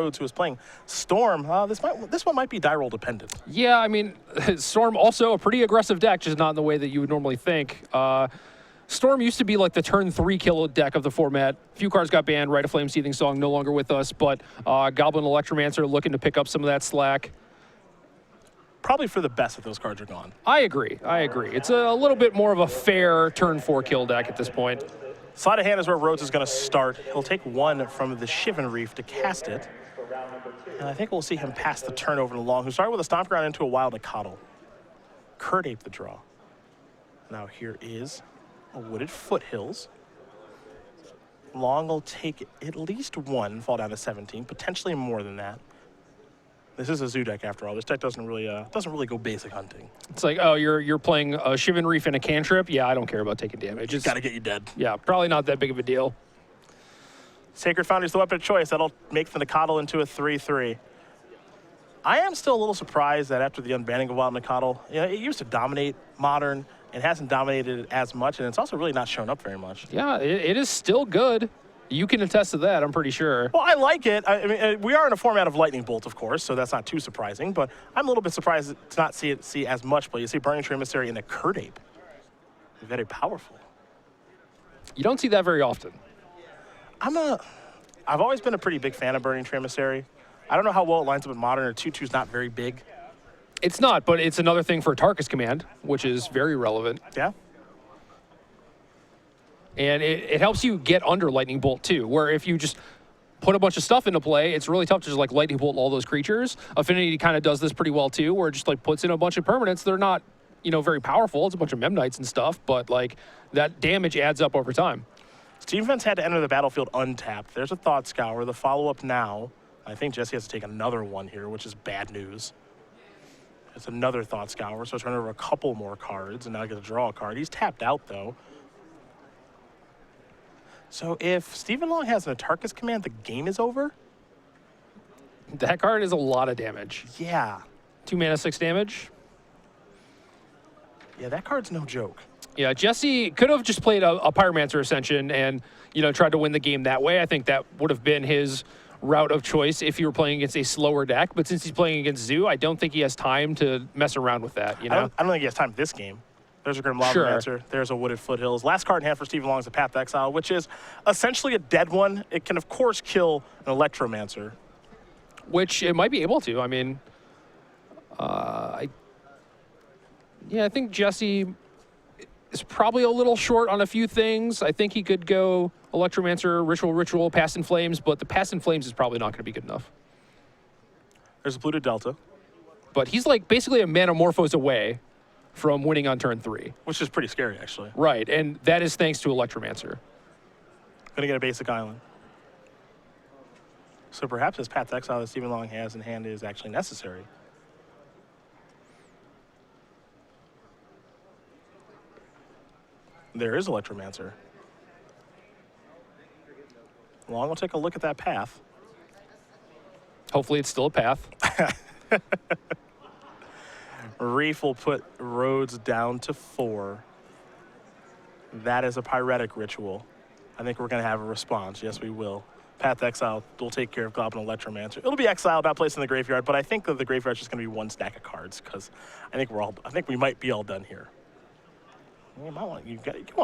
Rhodes, who is playing Storm. This one might be die roll dependent. Yeah, I mean, Storm also a pretty aggressive deck, just not in the way that you would normally think. Storm used to be like the turn 3 kill deck of the format. A few cards got banned. Rite of Flame, Seething Song, no longer with us, but Goblin Electromancer looking to pick up some of that slack. Probably for the best that those cards are gone. I agree. It's a little bit more of a fair turn 4 kill deck at this point. Sleight of hand is where Rhodes is going to start. He'll take 1 from the Shivan Reef to cast it. And I think we'll see him pass the turn over to Long, who started with a Stomp Ground into a Wild Nacatl. Kurt Ape the draw. Now here is a Wooded Foothills. Long will take at least 1, fall down to 17, potentially more than that. This is a zoo deck after all. This deck doesn't really go basic hunting. It's like, oh, you're playing a Shivan Reef and a cantrip? Yeah, I don't care about taking damage. It's got to get you dead. Yeah, probably not that big of a deal. Sacred Foundry is the weapon of choice. That'll make the Nacatl into a 3/3. I am still a little surprised that after the unbanning of Wild Nacatl, it used to dominate Modern. It hasn't dominated as much, and it's also really not shown up very much. Yeah, it is still good. You can attest to that, I'm pretty sure. Well, I like it. I mean, we are in a format of Lightning Bolt, of course, so that's not too surprising, but I'm a little bit surprised to not see as much play. You see Burning Tree Emissary and a Kurt Ape. Very powerful. You don't see that very often. I've always been a pretty big fan of Burning Tree Emissary. I don't know how well it lines up in Modern. A 2/2's not very big. It's not, but it's another thing for Tarkus Command, which is very relevant. Yeah. And it helps you get under Lightning Bolt, too, where if you just put a bunch of stuff into play, it's really tough to just, like, Lightning Bolt all those creatures. Affinity kind of does this pretty well, too, where it just, like, puts in a bunch of permanents. They're not, very powerful. It's a bunch of Memnites and stuff, but, like, that damage adds up over time. Steam Fence had to enter the battlefield untapped. There's a Thought Scour. The follow-up now. I think Jessee has to take another one here, which is bad news. It's another Thought Scour, so turn over a couple more cards, and now I get to draw a card. He's tapped out, though. So if Stephen Long has an Atarkus Command, the game is over? That card is a lot of damage. Yeah. 2 mana, 6 damage. Yeah, that card's no joke. Yeah, Jessee could have just played a Pyromancer Ascension and, tried to win the game that way. I think that would have been his route of choice if you were playing against a slower deck. But since he's playing against Zoo, I don't think he has time to mess around with that, I don't think he has time this game. There's a Grim Lavamancer. Sure. There's a Wooded Foothills. Last card in hand for Stephen Long is a Path to Exile, which is essentially a dead one. It can, of course, kill an Electromancer. Which it might be able to. I mean, I think Jessee is probably a little short on a few things. I think he could go Electromancer, Ritual, Past in Flames, but the Past in Flames is probably not going to be good enough. There's a Polluted Delta. But he's like basically a Manamorphose away from winning on turn 3. Which is pretty scary, actually. Right, and that is thanks to Electromancer. Gonna get a basic island. So perhaps this Path to Exile that Stephen Long has in hand is actually necessary. There is Electromancer. Long will take a look at that path. Hopefully it's still a path. Reef will put Rhodes down to 4. That is a Pyretic Ritual. I think we're going to have a response. Yes, we will. Path to Exile will take care of Goblin Electromancer. It'll be exiled, not placed in the graveyard, but I think that the graveyard's just going to be one stack of cards because I think we might be all done here. You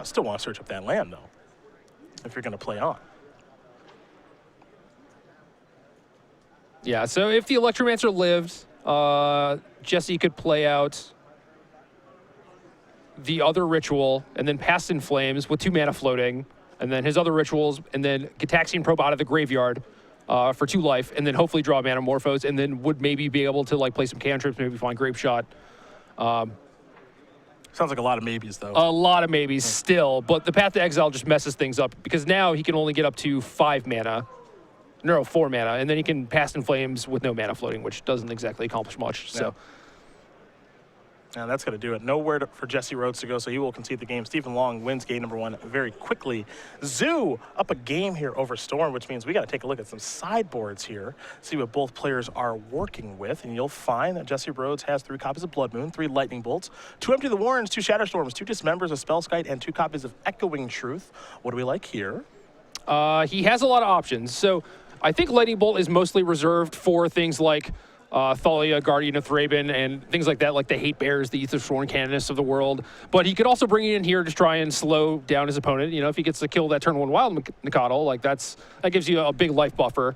still want to search up that land though, if you're going to play on. Yeah. So if the Electromancer lived, Jessee could play out the other ritual and then Past in Flames with 2 mana floating, and then his other rituals, and then Gitaxian Probe out of the graveyard for 2 life, and then hopefully draw a Manamorphose, and then would maybe be able to like play some cantrips, maybe find Grape Shot. Sounds like a lot of maybes, though. A lot of maybes still, but the Path to Exile just messes things up because now he can only get up to 4 mana, and then he can Past in Flames with no mana floating, which doesn't exactly accomplish much. Yeah. So. And that's going to do it. Nowhere for Jessee Rhodes to go, so he will concede the game. Stephen Long wins game number 1 very quickly. Zoo up a game here over Storm, which means we got to take a look at some sideboards here, see what both players are working with, and you'll find that Jessee Rhodes has 3 copies of Blood Moon, 3 Lightning Bolts, 2 Empty the Warrens, 2 Shatterstorms, 2 Dismembers, a Spellskite, and 2 copies of Echoing Truth. What do we like here? He has a lot of options. So I think Lightning Bolt is mostly reserved for things like Thalia, Guardian of Thraben, and things like that, like the Hate Bears, the Aethersworn Canonists of the world. But he could also bring it in here to try and slow down his opponent. You know, if he gets to kill that turn 1 Wild Nikotl, like that gives you a big life buffer.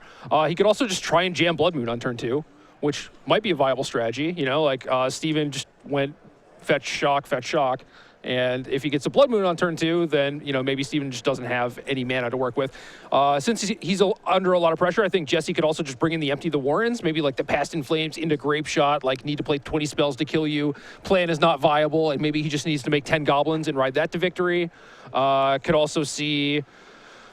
He could also just try and jam Blood Moon on turn 2, which might be a viable strategy. You know, like Steven just went fetch, shock, and if he gets a Blood Moon on turn 2, then, you know, maybe Steven just doesn't have any mana to work with. Since he's under a lot of pressure, I think Jessee could also just bring in the Empty the Warrens, maybe like the Past in Flames into Grape Shot, like need to play 20 spells to kill you. Plan is not viable, and maybe he just needs to make 10 goblins and ride that to victory. Could also see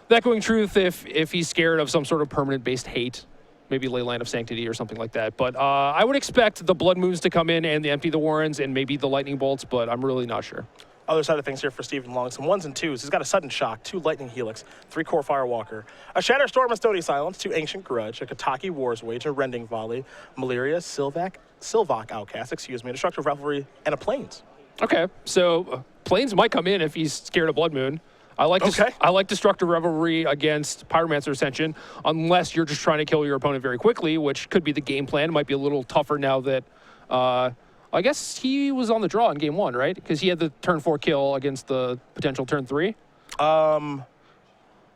that going Truth if he's scared of some sort of permanent-based hate. Maybe Leyline of Sanctity or something like that. But I would expect the Blood Moons to come in and the Empty the Warrens and maybe the Lightning Bolts, but I'm really not sure. Other side of things here for Stephen Long, some 1s and 2s. He's got a Sudden Shock, 2 Lightning Helix, 3 Core Firewalker, a Shatter Storm and Stony Silence, 2 Ancient Grudge, a Kataki War's Wage, a Rending Volley, Malaria, Sylvok Outcast, a Destructive Revelry, and a Plains. Okay, so Plains might come in if he's scared of Blood Moon. I like Destructive Revelry against Pyromancer Ascension, unless you're just trying to kill your opponent very quickly, which could be the game plan. It might be a little tougher now that, I guess he was on the draw in game 1, right? Because he had the turn 4 kill against the potential turn 3. No,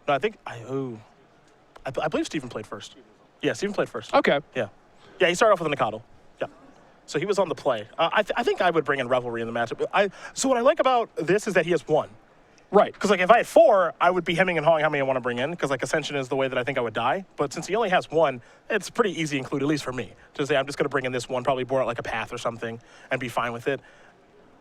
I believe Steven played first. Yeah, Steven played first. Okay. Yeah, he started off with a Nikotl. Yeah, so he was on the play. I think I would bring in Revelry in the matchup. So what I like about this is that he has 1. Right. Because, like, if I had 4, I would be hemming and hawing how many I want to bring in, because, like, Ascension is the way that I think I would die. But since he only has 1, it's pretty easy to include, at least for me, to say I'm just going to bring in this 1, probably bore out, like, a Path or something, and be fine with it.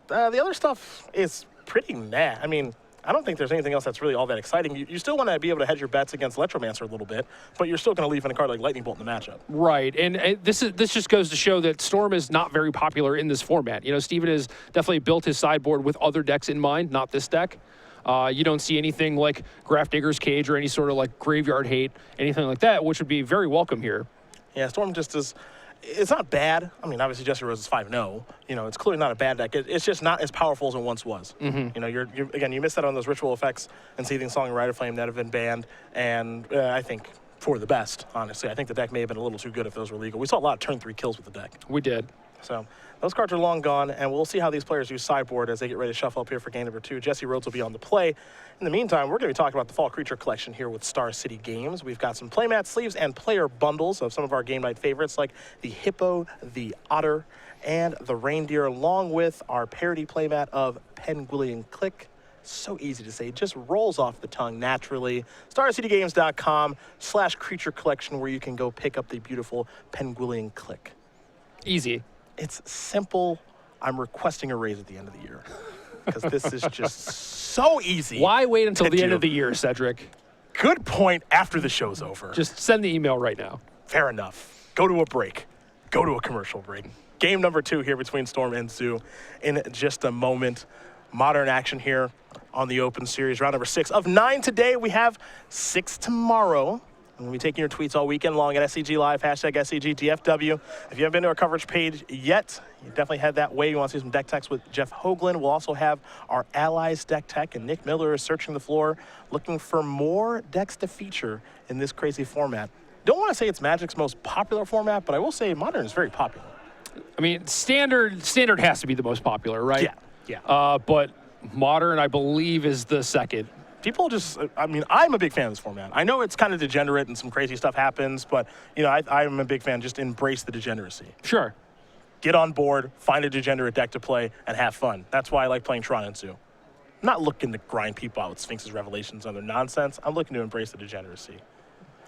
The other stuff is pretty meh. I mean, I don't think there's anything else that's really all that exciting. You still want to be able to hedge your bets against Electromancer a little bit, but you're still going to leave in a card like Lightning Bolt in the matchup. Right, and this just goes to show that Storm is not very popular in this format. You know, Steven has definitely built his sideboard with other decks in mind, not this deck. You don't see anything like Grafdigger's Cage or any sort of like Graveyard Hate, anything like that, which would be very welcome here. Yeah, Storm just is. It's not bad. I mean, obviously Jessee Rhodes is 5-0. You know, it's clearly not a bad deck. It's just not as powerful as it once was. You know, you missed out on those ritual effects and Seething Song and Rider Flame that have been banned, and I think for the best, honestly. I think the deck may have been a little too good if those were legal. We saw a lot of turn 3 kills with the deck. We did. So those cards are long gone, and we'll see how these players use sideboard as they get ready to shuffle up here for game number 2. Jessee Rhodes will be on the play. In the meantime, we're going to be talking about the Fall Creature Collection here with Star City Games. We've got some playmat sleeves and player bundles of some of our game night favorites like the Hippo, the Otter, and the Reindeer, along with our parody playmat of Penguillion Click. So easy to say, just rolls off the tongue naturally. StarCityGames.com/creature collection, where you can go pick up the beautiful Penguillion Click. Easy. It's simple. I'm requesting a raise at the end of the year because this is just so easy. Why wait until the end of the year, Cedric? Good point after the show's over. Just send the email right now. Fair enough. Go to a break. Go to a commercial break. Game number 2 here between Storm and Zoo in just a moment. Modern action here on the Open Series. Round number 6 of 9 today. We have 6 tomorrow. We'll be taking your tweets all weekend long at SCG Live, #SCGDFW. If you haven't been to our coverage page yet, you definitely head that way. You want to see some deck techs with Jeff Hoagland. We'll also have our Allies deck tech, and Nick Miller is searching the floor, looking for more decks to feature in this crazy format. Don't want to say it's Magic's most popular format, but I will say Modern is very popular. I mean, Standard has to be the most popular, right? Yeah. But Modern, I believe, is the second. People just, I mean, I'm a big fan of this format. I know it's kind of degenerate and some crazy stuff happens, but, you know, I'm a big fan. Just embrace the degeneracy. Sure. Get on board, find a degenerate deck to play, and have fun. That's why I like playing Tron and Zoo. I'm not looking to grind people out with Sphinx's Revelations and other nonsense. I'm looking to embrace the degeneracy.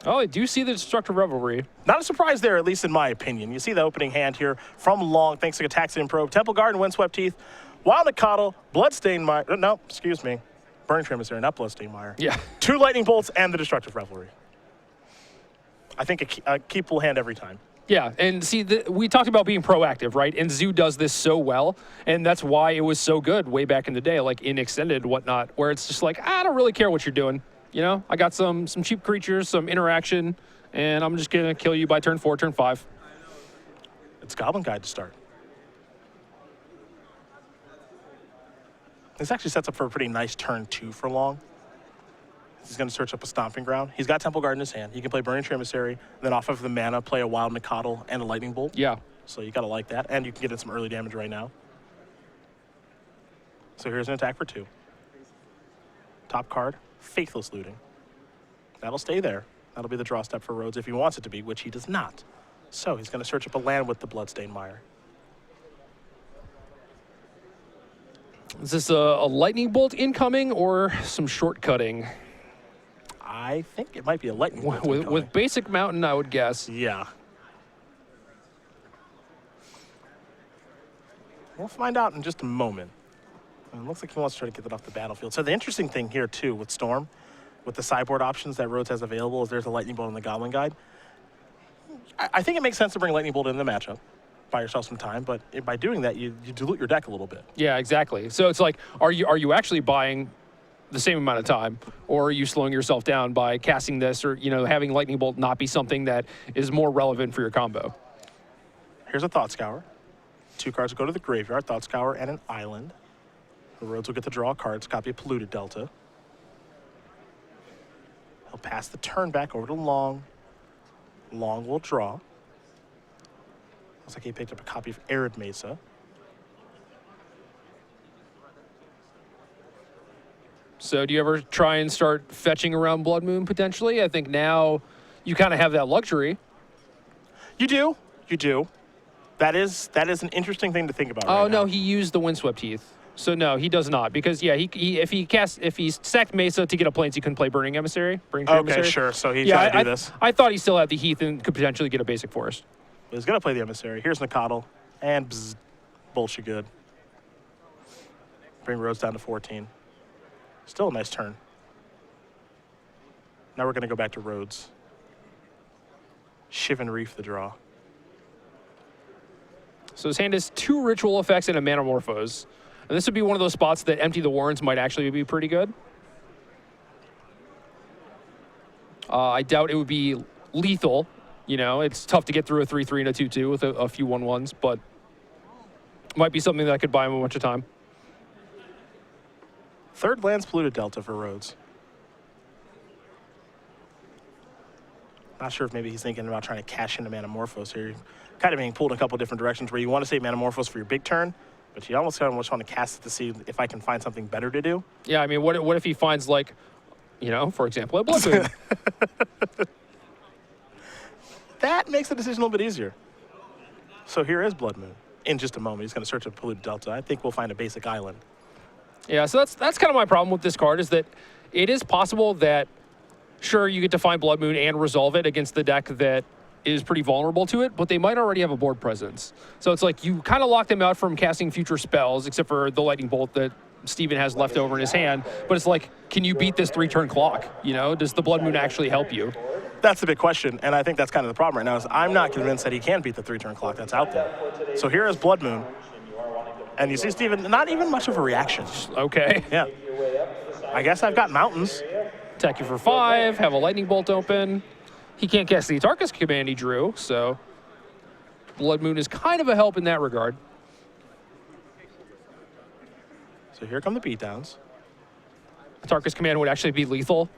Oh, I do see the Destructive Revelry. Not a surprise there, at least in my opinion. You see the opening hand here from Long, thanks to Gataxian Probe, Temple Garden, Windswept Teeth, Wild Nikotl, Bloodstained Mire, no, excuse me. Burning Tremissary, not Bloodstained Mire. Yeah. 2 Lightning Bolts and the Destructive Revelry. I think a keep full hand every time. Yeah, and see, we talked about being proactive, right? And Zoo does this so well, and that's why it was so good way back in the day, like in Extended, whatnot, where it's just like, I don't really care what you're doing. You know, I got some cheap creatures, some interaction, and I'm just going to kill you by turn 4, turn 5. It's Goblin Guide to start. This actually sets up for a pretty nice turn 2 for Long. He's going to search up a Stomping Ground. He's got Temple Guard in his hand. He can play Burning Tree Emissary, then off of the mana, play a Wild Mikado and a Lightning Bolt. Yeah. So you got to like that. And you can get in some early damage right now. So here's an attack for 2. Top card, Faithless Looting. That'll stay there. That'll be the draw step for Rhodes if he wants it to be, which he does not. So he's going to search up a land with the Bloodstained Mire. Is this a lightning bolt incoming or some shortcutting? I think it might be a Lightning Bolt. With basic mountain, I would guess. Yeah. We'll find out in just a moment. It looks like he wants to try to get that off the battlefield. So the interesting thing here, too, with Storm, with the sideboard options that Rhodes has available, is there's a Lightning Bolt in the Goblin Guide. I think it makes sense to bring Lightning Bolt in the matchup. Buy yourself some time, but by doing that, you dilute your deck a little bit. Yeah, exactly. So it's like, are you actually buying the same amount of time, or are you slowing yourself down by casting this, or having Lightning Bolt not be something that is more relevant for your combo? Here's a Thought Scour. 2 cards go to the graveyard, Thought Scour and an island. The Rhodes will get to draw a card, copy a Polluted Delta. He'll pass the turn back over to Long. Long will draw. Looks like he picked up a copy of Arid Mesa. So do you ever try and start fetching around Blood Moon potentially? I think now you kind of have that luxury. You do. You do. That is an interesting thing to think about. Oh, right no, now. he used the Windswept Heath. So no, he does not, because yeah, if he sacked Mesa to get a Plains, he couldn't play Burning Emissary. Okay, sure. So he's trying to do this. I thought he still had the Heath and could potentially get a basic Forest. He's going to play the Emissary. Here's Nikadal. And bzz, bullshit good. Bring Rhodes down to 14. Still a nice turn. Now we're going to go back to Rhodes. Shivan Reef the draw. So his hand has 2 ritual effects and a Manamorphose. And this would be one of those spots that Empty the Warrens might actually be pretty good. I doubt it would be lethal. It's tough to get through a 3-3 and a 2-2 with a few 1-1s, but might be something that could buy him a bunch of time. Third land's Polluted Delta for Rhodes. Not sure if maybe he's thinking about trying to cash into Manamorphose here. Kind of being pulled in a couple different directions where you want to save Manamorphose for your big turn, but you almost kind of want to cast it to see if I can find something better to do. Yeah, I mean, what if he finds, like, for example, a Blood Moon? That makes the decision a little bit easier. So here is Blood Moon. In just a moment, he's going to search a Polluted Delta. I think we'll find a basic island. Yeah, so that's kind of my problem with this card, is that it is possible that, sure, you get to find Blood Moon and resolve it against the deck that is pretty vulnerable to it, but they might already have a board presence. So it's like you kind of lock them out from casting future spells, except for the Lightning Bolt that Steven has left over in his hand. But it's like, can you beat this 3-turn clock? Does the Blood Moon actually help you? That's the big question, and I think that's kind of the problem right now, is I'm not convinced that he can beat the 3-turn clock that's out there. So here is Blood Moon, and you see Steven, not even much of a reaction. Okay. Yeah. I guess I've got mountains. Attack you for 5, have a Lightning Bolt open. He can't cast the Atarka's command he drew, so Blood Moon is kind of a help in that regard. So here come the beatdowns. Atarka's command would actually be lethal.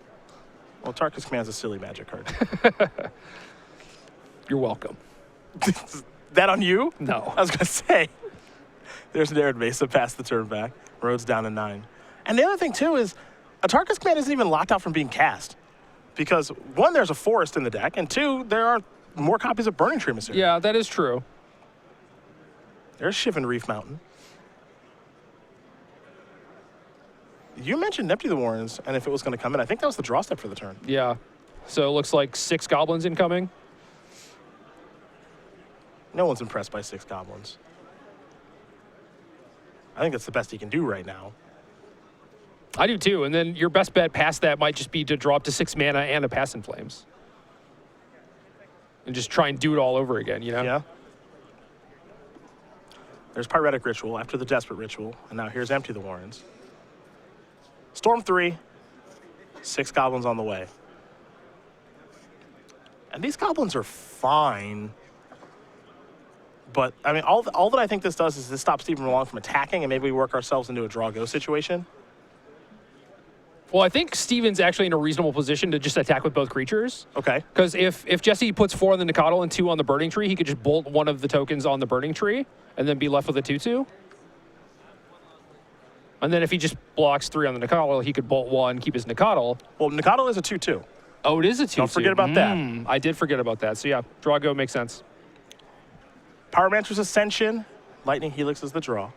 Well, Tarkus Command's a silly magic card. You're welcome. That on you? No. I was going to say. There's an Arid Mesa past the turn back. Rhodes down to 9. And the other thing, too, is Atarka's Command isn't even locked out from being cast. Because, 1, there's a forest in the deck, and 2, there are more copies of Burning Tree Emissary. Yeah, that is true. There's Shivan Reef Mountain. You mentioned Empty the Warrens, and if it was going to come in, I think that was the draw step for the turn. Yeah. So it looks like 6 goblins incoming. No one's impressed by 6 goblins. I think that's the best he can do right now. I do too, and then your best bet past that might just be to draw up to 6 mana and a Pass in Flames. And just try and do it all over again, Yeah. There's Pyretic Ritual after the Desperate Ritual, and now here's Empty the Warrens. Storm 3, 6 goblins on the way. And these goblins are fine. But, I mean, all that I think this does is this stops Steven Long from attacking, and maybe we work ourselves into a draw-go situation. Well, I think Steven's actually in a reasonable position to just attack with both creatures. Okay. Because if Jessee puts 4 on the Nicodle and 2 on the Burning Tree, he could just bolt one of the tokens on the Burning Tree and then be left with a 2/2. And then if he just blocks 3 on the Nicodle, he could bolt 1, keep his Nicodle. Well, Nicodle is a 2/2. Oh, it is a 2/2. Don't forget about that. I did forget about that. So yeah, draw go makes sense. Pyromancer's Ascension. Lightning Helix is the draw.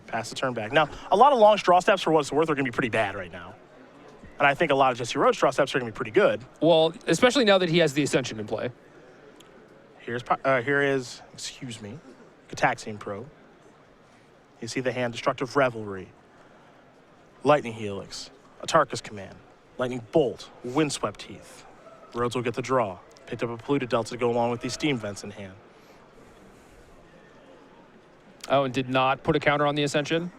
Pass the turn back. Now, a lot of launch draw steps for what it's worth are going to be pretty bad right now. And I think a lot of Jessee Rhodes draw steps are going to be pretty good. Well, especially now that he has the Ascension in play. Here is, excuse me, Gataxian Probe. You see the hand, Destructive Revelry, Lightning Helix, Atarka's Command, Lightning Bolt, Windswept Heath. Rhodes will get the draw. Picked up a Polluted Delta to go along with these Steam Vents in hand. Oh, and did not put a counter on the Ascension?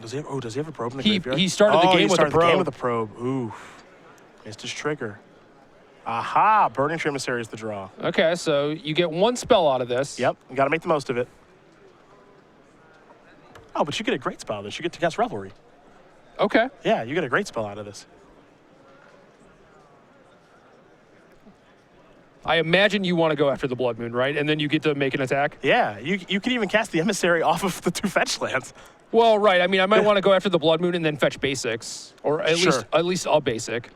Does he have a probe in the He graveyard? started the game with a the game probe. with a probe. Oof. Missed his trigger. Aha! Burning Emissary is the draw. Okay, so you get 1 spell out of this. Yep, you got to make the most of it. Oh, but you get a great spell out of this. You get to cast Revelry. Okay. Yeah, you get a great spell out of this. I imagine you want to go after the Blood Moon, right? And then you get to make an attack? Yeah, you can even cast the Emissary off of the 2 fetch lands. Well, right. I mean, I might want to go after the Blood Moon and then fetch basics. Or at least a basic.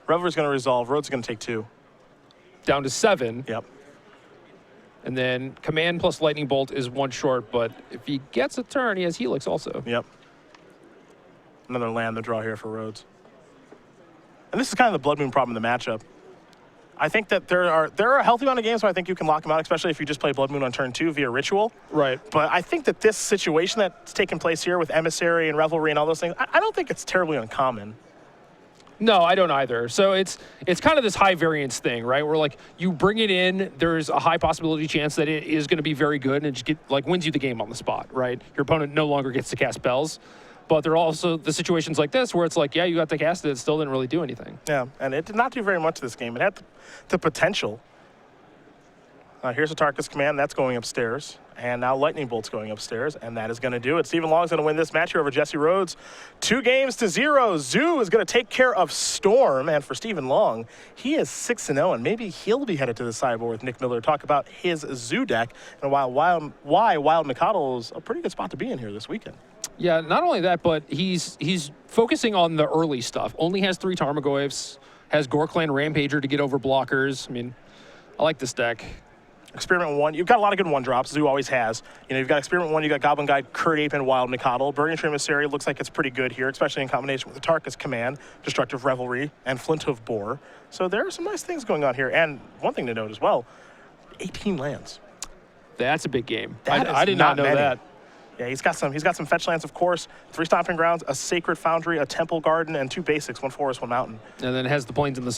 Revelry's going to resolve. Rhodes is going to take 2. Down to 7. Yep. And then Command plus Lightning Bolt is 1 short, but if he gets a turn, he has Helix also. Yep. Another land to draw here for Rhodes. And this is kind of the Blood Moon problem in the matchup. I think that there are a healthy amount of games where I think you can lock them out, especially if you just play Blood Moon on turn 2 via Ritual. Right. But I think that this situation that's taken place here with Emissary and Revelry and all those things, I don't think it's terribly uncommon. No, I don't either. So it's kind of this high variance thing, right? Where like you bring it in, there's a high possibility chance that it is going to be very good and it just wins you the game on the spot, right? Your opponent no longer gets to cast spells. But there are also the situations like this where it's like, yeah, you got to cast it, it still didn't really do anything. Yeah, and it did not do very much this game. It had the potential. Here's Atarka's Command. That's going upstairs. And now Lightning Bolt's going upstairs, and that is going to do it. Stephen Long's going to win this match here over Jessee Rhodes. 2-0. Zoo is going to take care of Storm, and for Stephen Long, he is 6-0, and maybe he'll be headed to the sideboard with Nick Miller to talk about his Zoo deck and why Wild Nicodle is a pretty good spot to be in here this weekend. Yeah, not only that, but he's focusing on the early stuff. Only has 3 Tarmogoyfs, has Gorklan Rampager to get over blockers. I mean, I like this deck. Experiment 1, you've got a lot of good 1-drops. Zoo always has. You know, you've got Experiment 1, you've got Goblin Guide, Kurt Ape, and Wild Nicodle. Burning Emissary looks like it's pretty good here, especially in combination with Atarka's Command, Destructive Revelry, and Flinthoof Boar. So there are some nice things going on here. And one thing to note as well, 18 lands. That's a big game. That I did not know many. that. Yeah, he's got some fetch lands, of course. 3 Stomping Grounds, a Sacred Foundry, a Temple Garden, and 2 basics, 1 forest, 1 mountain. And then it has the plains in the